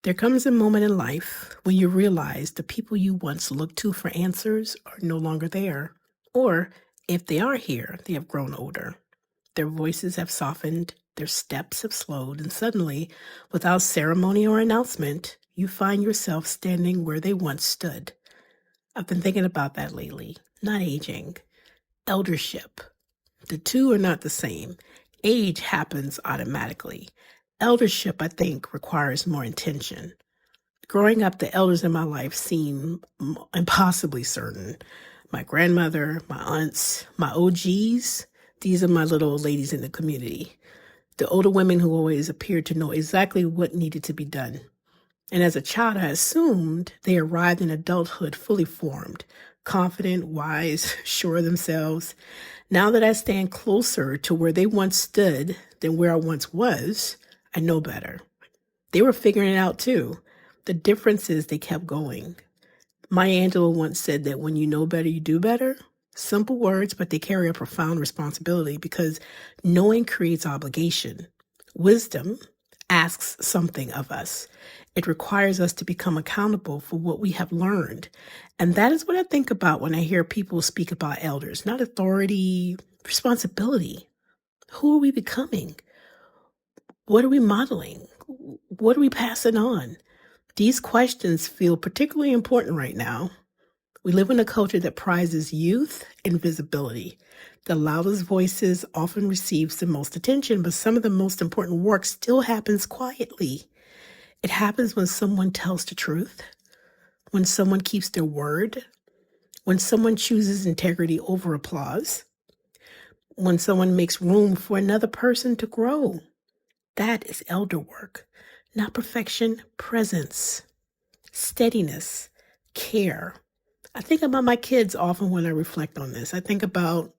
There comes a moment in life when you realize the people you once looked to for answers are no longer there. Or, if they are here, they have grown older. Their voices have softened, their steps have slowed, and suddenly, without ceremony or announcement, you find yourself standing where they once stood. I've been thinking about that lately. Not aging, eldership. The two are not the same. Age happens automatically. Eldership, I think, requires more intention. Growing up, the elders in my life seem impossibly certain. My grandmother, my aunts, my OGs, these are my little old ladies in the community. The older women who always appeared to know exactly what needed to be done. And as a child, I assumed they arrived in adulthood fully formed, confident, wise, sure of themselves. Now that I stand closer to where they once stood than where I once was, I know better. They were figuring it out too. The difference is they kept going. Maya Angelou once said that when you know better, you do better. Simple words, but they carry a profound responsibility because knowing creates obligation. Wisdom asks something of us. It requires us to become accountable for what we have learned. And that is what I think about when I hear people speak about elders, not authority, responsibility. Who are we becoming? What are we modeling? What are we passing on? These questions feel particularly important right now. We live in a culture that prizes youth and visibility. The loudest voices often receives the most attention, but some of the most important work still happens quietly. It happens when someone tells the truth, when someone keeps their word, when someone chooses integrity over applause, when someone makes room for another person to grow. That is elder work, not perfection, presence, steadiness, care. I think about my kids often when I reflect on this. I think about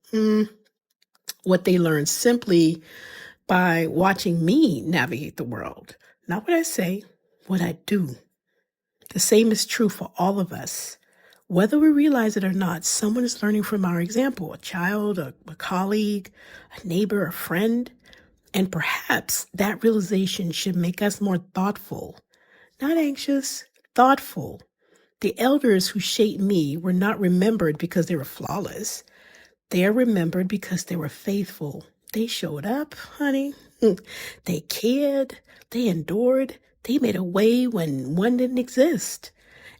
what they learned simply by watching me navigate the world. Not what I say, what I do. The same is true for all of us. Whether we realize it or not, someone is learning from our example, a child, a colleague, a neighbor, a friend. And perhaps that realization should make us more thoughtful, not anxious, thoughtful. The elders who shaped me were not remembered because they were flawless. They are remembered because they were faithful. They showed up, honey. They cared. They endured. They made a way when one didn't exist.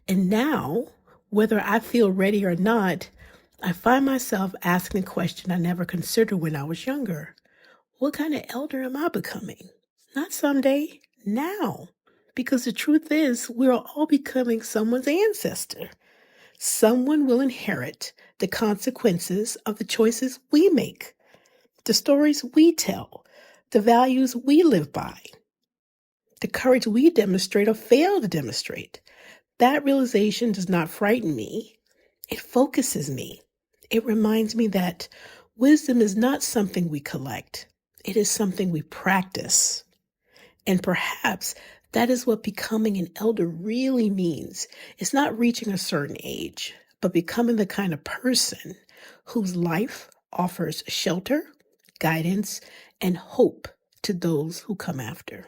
And now, whether I feel ready or not, I find myself asking a question I never considered when I was younger. What kind of elder am I becoming? Not someday, now. Because the truth is, we're all becoming someone's ancestor. Someone will inherit the consequences of the choices we make, the stories we tell, the values we live by, the courage we demonstrate or fail to demonstrate. That realization does not frighten me. It focuses me. It reminds me that wisdom is not something we collect. It is something we practice. And perhaps that is what becoming an elder really means. It's not reaching a certain age, but becoming the kind of person whose life offers shelter, guidance, and hope to those who come after.